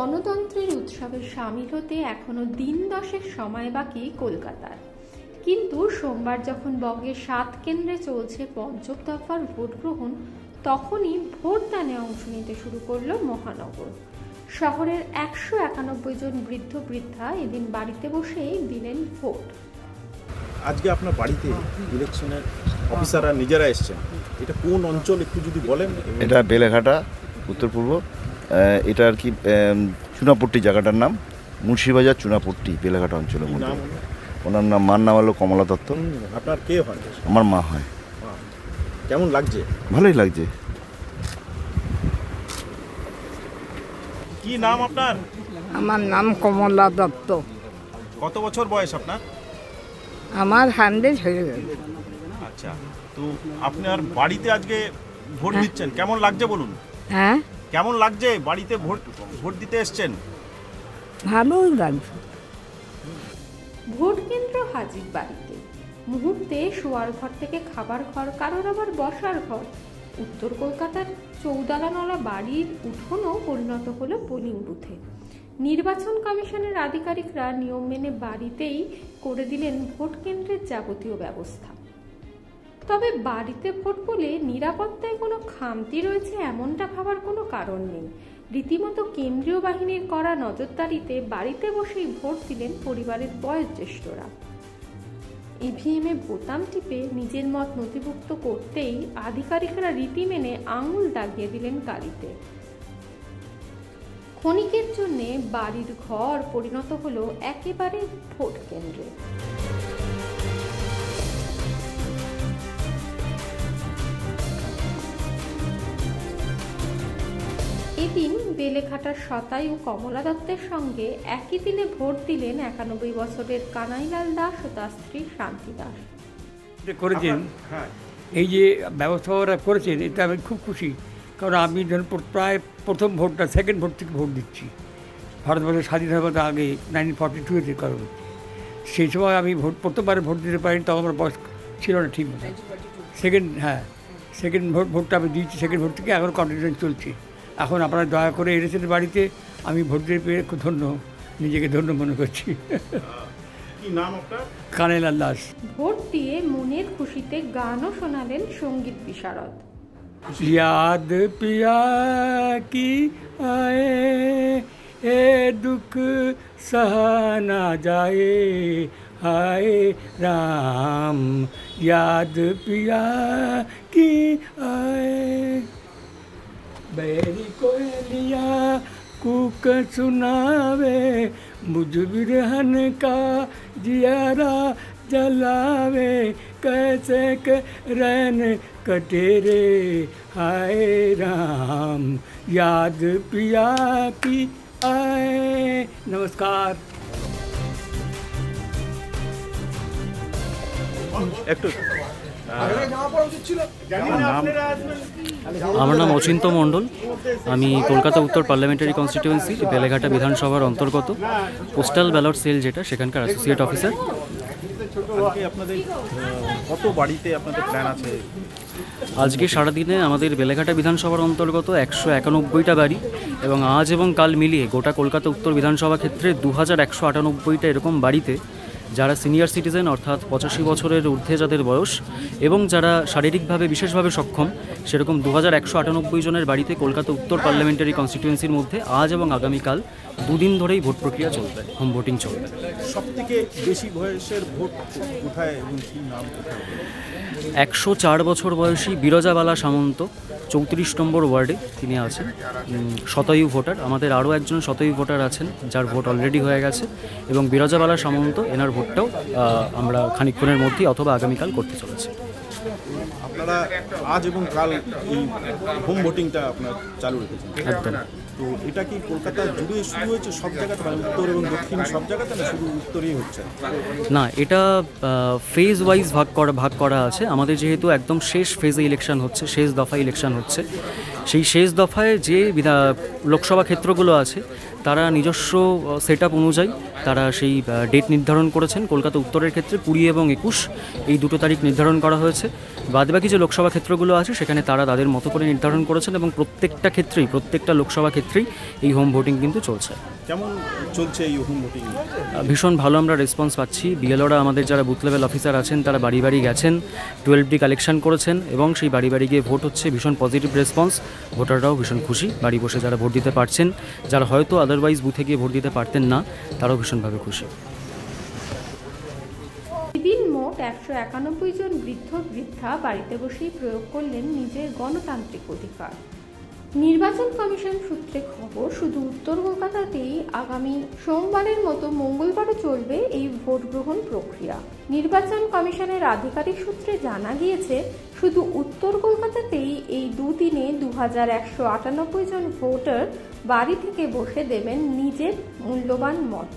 গণতন্ত্রের উৎসবে সামিল হতে এখনো দিন 10 সময় বাকি কলকাতার। কিন্তু সোমবার যখন বঙ্গের 7 কেন্দ্রে চলছে পঞ্চম দফার ভোট গ্রহণ, তখনই ভোটদানে অংশ নিতে শুরু করলো মহানগর। শহরের 191 জন বৃদ্ধ বৃদ্ধা এদিন বাড়িতে বসেই দিলেন ভোট। আজকে আপনার বাড়িতে ইলেকশনের অফিসাররা নিজেরা এসছেন, এটা কোন অঞ্চল একটু যদি বলেন? এটা বেলেঘাটা, উত্তর পূর্ব। এটা আর কি চুনাপট্টি জায়গাটার নাম, মুন্সিবাজার চুনাপট্টি, বেলেঘাটা অঞ্চলের মধ্যে। ওনার নাম, মার নাম হলো কমলা দত্ত। আপনার কে হয়? আমার মা হয়। কেমন লাগছে? ভালোই লাগছে। কি নাম আপনার? আমার নাম কমলা দত্ত। কত বছর বয়স আপনার? আমার 100 হয়ে গেছে। আচ্ছা, তো আপনার বাড়িতে আজকে ভোট দিচ্ছেন, কেমন লাগছে বলুন? হ্যাঁ, কেমন লাগছে বাড়িতে ভোট দিতে এসছেন? ভালোই লাগছে। ভোট কেন্দ্র হাজির বাড়িতে, মুহূর্তে শোয়ার ঘর থেকে খাবার ঘর, কারোর আবার বসার ঘর। উত্তর কলকাতার চৌদালানলা বাড়ির উঠোনও পরিণত হলো পোলিং বুথে। নির্বাচন কমিশনের আধিকারিকরা নিয়ম মেনে বাড়িতেই করে দিলেন ভোট কেন্দ্রের যাবতীয় ব্যবস্থা। তবে বাড়িতে ভোট বলে নিরাপত্তায় কোনো খামতি রয়েছে এমনটা ভাবার কোনো কারণ নেই। রীতিমতো কেন্দ্রীয় বাহিনীর করা নজরদারিতে বাড়িতে বসেই ভোট দিলেন পরিবারের বয়োজ্যেষ্ঠরা। ইভিএমে বোতাম টিপে নিজের মত নথিভুক্ত করতেই আধিকারিকরা রীতি মেনে আঙুল দাগিয়ে দিলেন গাড়িতে। ক্ষণিকের জন্যে বাড়ির ঘর পরিণত হলো একেবারে ভোট কেন্দ্রে। এদিন বেলেঘাটার শতায়ু কমলা দত্তের সঙ্গে একই দিনে ভোট দিলেন 91 বছরের কানাইলাল দাস ও তার স্ত্রী শান্তি দাস। করেছেন, এই যে ব্যবস্থা ওরা করেছেন, এটা আমি খুব খুশি। কারণ আমি ধরুন প্রায় প্রথম ভোটটা সেকেন্ড ভোট থেকে ভোট দিচ্ছি। ভারতবর্ষের স্বাধীন হওয়ার আগে 1942-তে কারণ সেই সময় আমি প্রথমবারে ভোট দিতে পারিনি, তখন আমার বয়স ছিল না ঠিক মতো। সেকেন্ড ভোটটা আমি দিয়েছি, সেকেন্ড ভোট থেকে এখন কন্টিনিউ চলছে। এখন আপনারা দয়া করে এনেছেন বাড়িতে, আমি ভোট দিয়ে পেয়ে খুব নিজেকে ধন্য মনে করছি। কি নাম আপনার? কানাইলাল দাস। ভোট দিয়ে মনের খুশিতে গানও শোনালেন সঙ্গীত বিশারদ। याद पिया की आए ए दुख सहा ना जाए, हाय राम याद पिया की आए। बैरी कोयलिया कूक सुनावे, मुझ बिरहन का जियारा जलावे, कैसे करन कटेरे, हाय राम याद पिया की आए। नमस्कार। একটু আমার নাম অচিন্ত মণ্ডল। আমি কলকাতা উত্তর পার্লামেন্টারি কনস্টিটিউয়েন্সি বেলেঘাটা বিধানসভার অন্তর্গত পোস্টাল ব্যালট সেল যেটা, সেখানকার অ্যাসোসিয়েট অফিসার। আপনাদের কত বাড়িতে আপনাদের প্ল্যান আছে? আজকে সারাদিনে আমাদের বেলেঘাটা বিধানসভার অন্তর্গত 191টা বাড়ি, এবং আজ এবং কাল মিলিয়ে গোটা কলকাতা উত্তর বিধানসভা ক্ষেত্রে 2198টা এরকম বাড়িতে যারা সিনিয়র সিটিজেন অর্থাৎ 85 বছরের ঊর্ধ্বে যাদের বয়স এবং যারা শারীরিকভাবে বিশেষভাবে সক্ষম, সেরকম 2198 জনের বাড়িতে কলকাতা উত্তর পার্লামেন্টারি কনস্টিটিউয়েন্সির মধ্যে আজ এবং আগামীকাল দুদিন ধরেই ভোট প্রক্রিয়া চলবে, হোম ভোটিং চলবে। সবথেকে বেশি বয়সের ভোট কোথায় এবং কি নাম? 104 বছর বয়সী বিরজাবালা সামন্ত 34 নম্বর ওয়ার্ডে তিনি আছেন, শতায়ু ভোটার। আমাদের আরও একজন শতায়ু ভোটার আছেন যার ভোট অলরেডি হয়ে গেছে, এবং বিরজাবালা সামন্ত এনার ভোটটাও আমরা খানিকক্ষণের মধ্যেই অথবা আগামীকাল করতে চলেছি। আপনারা আজ এবং কাল এই হোম ভোটিংটা আপনার চালু রেখেছেন? একদম। তো এটা কি কলকাতা জুড়ে শুরু হয়েছে সব জায়গাতে, মানে উত্তর এবং দক্ষিণ সব জায়গাতে, না শুধু উত্তরেই হচ্ছে? না, এটা ফেজ ওয়াইজ ভাগ করা আছে। আমাদের যেহেতু একদম শেষ ফেজে ইলেকশন হচ্ছে, শেষ দফায় ইলেকশন হচ্ছে, সেই শেষ দফায় যে লোকসভা ক্ষেত্রগুলো আছে তারা নিজস্ব সেট আপ অনুযায়ী তারা সেই ডেট নির্ধারণ করেছেন। কলকাতা উত্তরের ক্ষেত্রে 20 এবং 21 এই দুটো তারিখ নির্ধারণ করা হয়েছে। বাদবাকি যে লোকসভা ক্ষেত্রগুলো আছে সেখানে তারা তাদের মতো করে নির্ধারণ করেছেন এবং প্রত্যেকটা লোকসভা ক্ষেত্রেই এই হোম ভোটিং কিন্তু চলছে। কেমন চলছে এই হোম ভোটিং? ভীষণ ভালো আমরা রেসপন্স পাচ্ছি। বিএলওরা আমাদের যারা বুথ লেভেল অফিসার আছেন তারা বাড়ি বাড়ি গেছেন, 12টি কালেকশন করেছেন এবং সেই বাড়ি বাড়ি গিয়ে ভোট হচ্ছে। ভীষণ পজিটিভ রেসপন্স, ভোটাররাও ভীষণ খুশি। বাড়ি বসে যারা ভোট দিতে পারছেন, যারা হয়তো আদারওয়াইজ বুথে গিয়ে ভোট দিতে পারতেন না, তারাও ভীষণভাবে খুশি। এদিন মোট 191 জন বৃদ্ধা বাড়িতে বসেই প্রয়োগ করলেন নিজের গণতান্ত্রিক অধিকার। নির্বাচন কমিশন সূত্রে খবর, শুধু উত্তর কলকাতাতেই আগামী সোমবারের মতো মঙ্গলবারও চলবে এই ভোট গ্রহণ প্রক্রিয়া। নির্বাচন কমিশনের আধিকারিক সূত্রে জানা গিয়েছে, শুধু উত্তর কলকাতাতেই এই দুদিনে 2198 জন ভোটার বাড়ি থেকে বসে দেবেন নিজের মূল্যবান মত।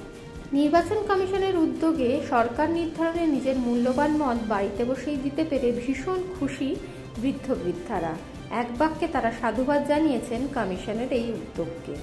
নির্বাচন কমিশনের উদ্যোগে সরকার নির্ধারণে নিজের মূল্যবান মত বাড়িতে বসেই দিতে পেরে ভীষণ খুশি বৃদ্ধারা। এক বাক্যে তারা সাধুবাদ জানিয়েছেন কমিশনের এই উদ্যোগকে।